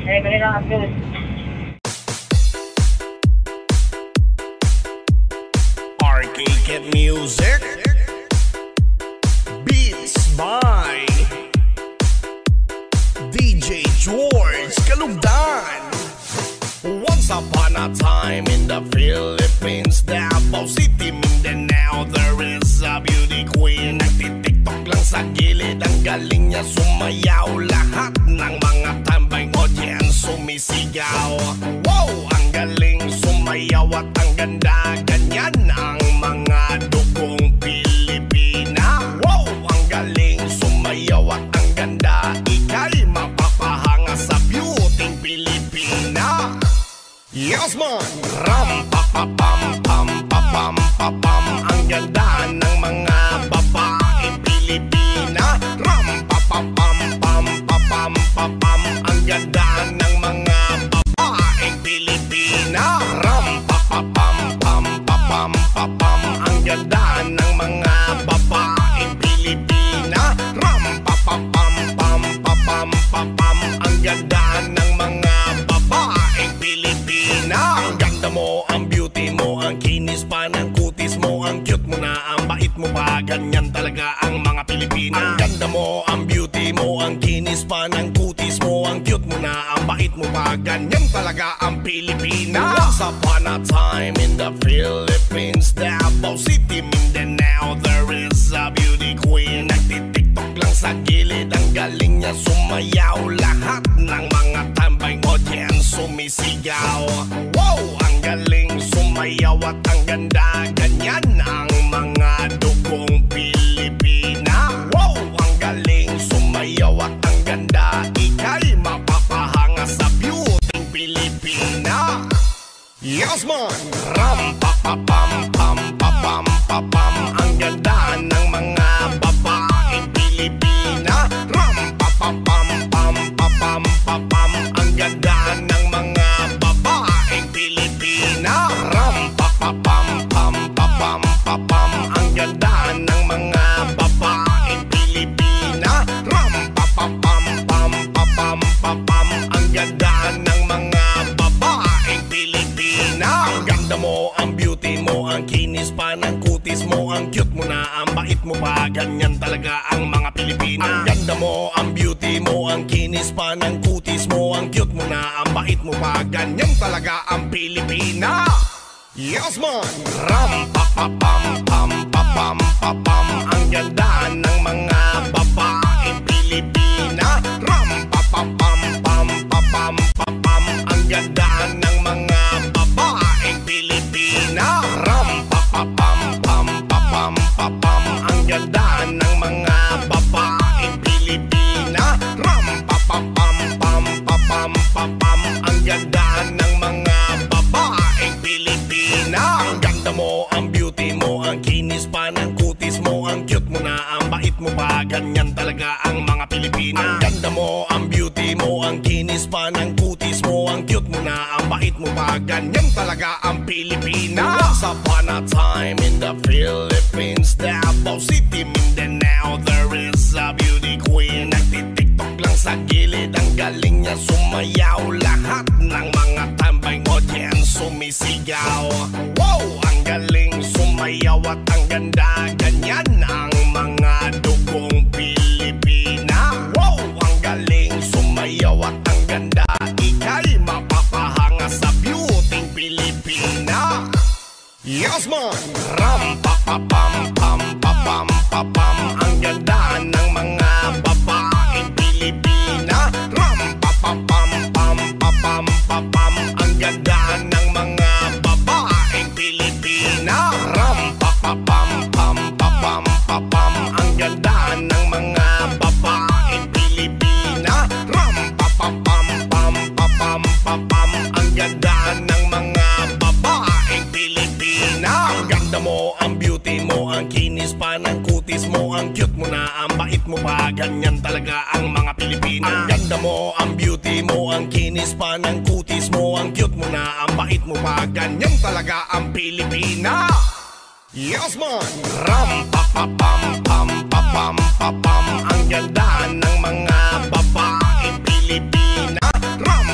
Eh, kanina ang news. Arcade Music Beats by DJ George Kalugdan. Once upon a time in the Philippines, Davao City, Mindanao, there is a beauty queen. Nagtitiktok lang sa gilid, ang galing niya sumayaw. Lahat ng mga tambay audience sumisigaw. Wow, ang galing sumayaw at ang ganda. Ganyan ang mga dugong Pilipina. Wow, ang galing sumayaw at ang ganda. Ika'y mapapahanga sa beauty Pilipina. Yes man! Ram pa pa pam pam pa pam pa pam. Ang ganda ng mga babaeng Pilipina. Ram pa pa pam pam pa pam pa pam. Ang ganda ng mga babaeng Pilipina. Ram pa pa pam pam pa pam pa pam. Ang ganda ng mga babaeng Pilipina. Ram pa pa pam pam pa pam pa pam. Ang ganda ng mga babaeng Pilipina. Ang ganda mo, ang beauty mo, ang kinis pa ng kutis mo, ang cute mo na, ang bait mo pa. Ganyan talaga ang mga Pilipina. Ang ganda mo, ang beauty mo, ang kinis pa ng kutis mo, ang cute mo na, ang bait mo pa. Ganyan talaga ang Pilipina. Once upon a time in the Philippines, Davao City, Mindanao, there is a beauty queen. Nagtitiktok lang sa gilid, ang galing niya sumayaw. Lahat ng mga tambay audience sumisigaw. Wow, ang galing sumayaw at ang ganda. Ganyan ang mga dugong Pilipina. Wow, ang galing sumayaw at ang ganda. Ika'y mapapahanga sa beauty Pilipina. Yes man! Ram pa pa pam pam pa pam pa pam. Ang ganda ng mga babaeng Pilipina. Ram pa pa pam pam pa pam pa pam. Ang ganda ng mga babaeng Pilipina. Ram pa pa pam pam pa pam pa pam. Ang ganda ng mga babaeng Pilipina. Ram pa pa pam pam pa pam pa pam. Ang ganda ng mga babaeng Pilipina. Ang ganda mo, ang beauty mo, ang kinis pa ng kutis mo, ang cute mo na, ang bait mo pa. Ganyan talaga ang mga Pilipina. Ang ganda mo, ang beauty mo, ang kinis pa ng kutis mo, ang cute mo na, ang bait mo pa. Ganyan talaga ang Pilipina. Yes man! Ram pa pa pam pam pa pam pa pam. Ang ganda ng mga babaeng Pilipina. Ram pa pa pam pam pa pam pa pam. Ang ganda ng mga babaeng Pilipina. Ram pa pa pam pam pa pam pa pam. Ang ganda ng mga babaeng Pilipina. Ram pa pa pam pam pa pam pa pam. Ang ganda ng mga babaeng Pilipina. Ang ganda mo, ang beauty mo, ang kinis pa ng kutis mo, ang cute mo na, ang bait mo pa. Ganyan talaga ang mga Pilipina. Ang ganda mo, ang beauty mo, ang kinis pa ng kutis mo, ang cute mo na, ang bait mo pa. Ganyan talaga ang Pilipina. Once upon a time in the Philippines, Davao City, Mindanao, there is a beauty queen. Nagtitiktok lang sa gilid, ang galing niya sumayaw. Lahat ng mga tambay audience sumisigaw. Wow, ang galing sumayaw at ang ganda. Ganyan ang mga dugong Pilipina. Wow, ang galing sumayaw at ang ganda. Ika'y mapapahanga sa beauty Pilipina. Yes man! Ram pa pa pam pam pa pam pa pam. Ang ganda ng mga babaeng Pilipina. Ram pa pa pam pam pa pam pa pam. Ang ganda ng mga babaeng Pilipina. Ram pa pa pam pam pa pam pa pam. Ang ganda ng mga babaeng Pilipina. Ram pa pa pam pam pa pam pa pam. Ang ganda ng mga babaeng Pilipina. Ang ganda mo, ang beauty mo, ang kinis pa ng kutis mo, ang cute mo na, ang bait mo pa. Ganyan talaga ang mga Pilipina. Ang ganda mo, ang beauty mo, ang kinis pa ng kutis mo, ang cute mo na, ang bait mo pa. Ganyan talaga ang Pilipina. Yes man! Ram pa pa pam pam pa pam pa pam. Ang ganda ng mga babaeng Pilipina. Ram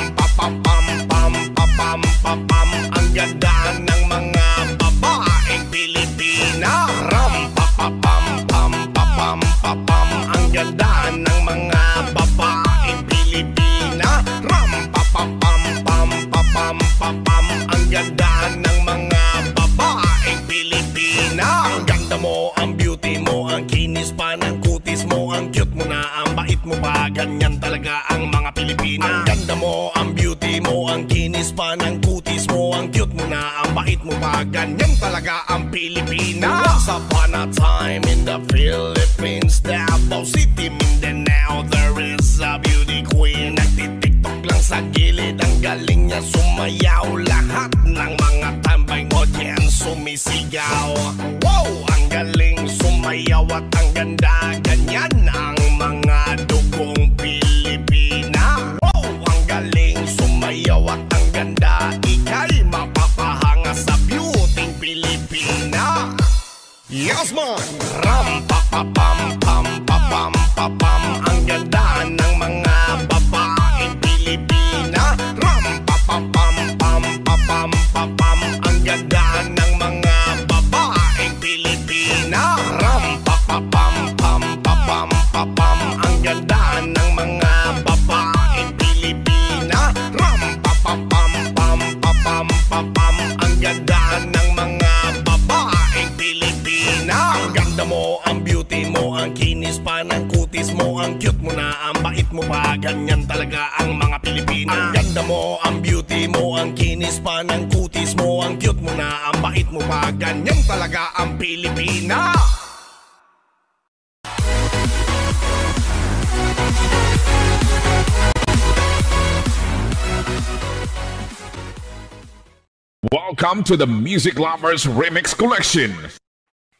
mga Pilipina. Ang ganda mo, ang beauty mo, ang kinis pa ng kutis mo, ang cute mo na, ang bait mo pa, ganyan talaga ang Pilipina. Once upon a time in the Philippines, Davao City, Mindanao, there is a beauty queen. Nagtitiktok lang sa gilid, ang galing niya sumayaw. Lahat ng mga tambay audience sumisigaw. Wow, ang galing sumayaw at ang ganda, ganyan ang mga dugong Pilipina. Wow, ang galing sumayaw at ang ganda, ika'y mapapahanga sa beauty Pilipina. Yes man! Ram pa pa pam pam pa pam pa pam, ang ganda ng mga babaeng Pilipina. Ram pa pa pam pam pa pam pa pam, ang ganda ng mga babaeng Pilipina. Ram pa pa pam pam pa pam pa pam, ang ganda ng mga babaeng Pilipina. Ram pa pa pam pam pa pam pa pam, ang ganda ng mga babaeng Pilipina. Ang ganda mo, ang beauty mo, ang kinis pa ng kutis mo, ang cute mo na, ang bait mo pa, ganyan talaga ang mga Pilipina. Ang ganda mo, ang beauty mo, ang kinis pa ng kutis mo, ang cute mo na, ang bait mo pa, ganyan talaga ang Pilipina. Welcome to the Music Lovers Remix Collection.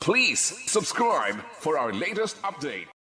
Please subscribe for our latest update.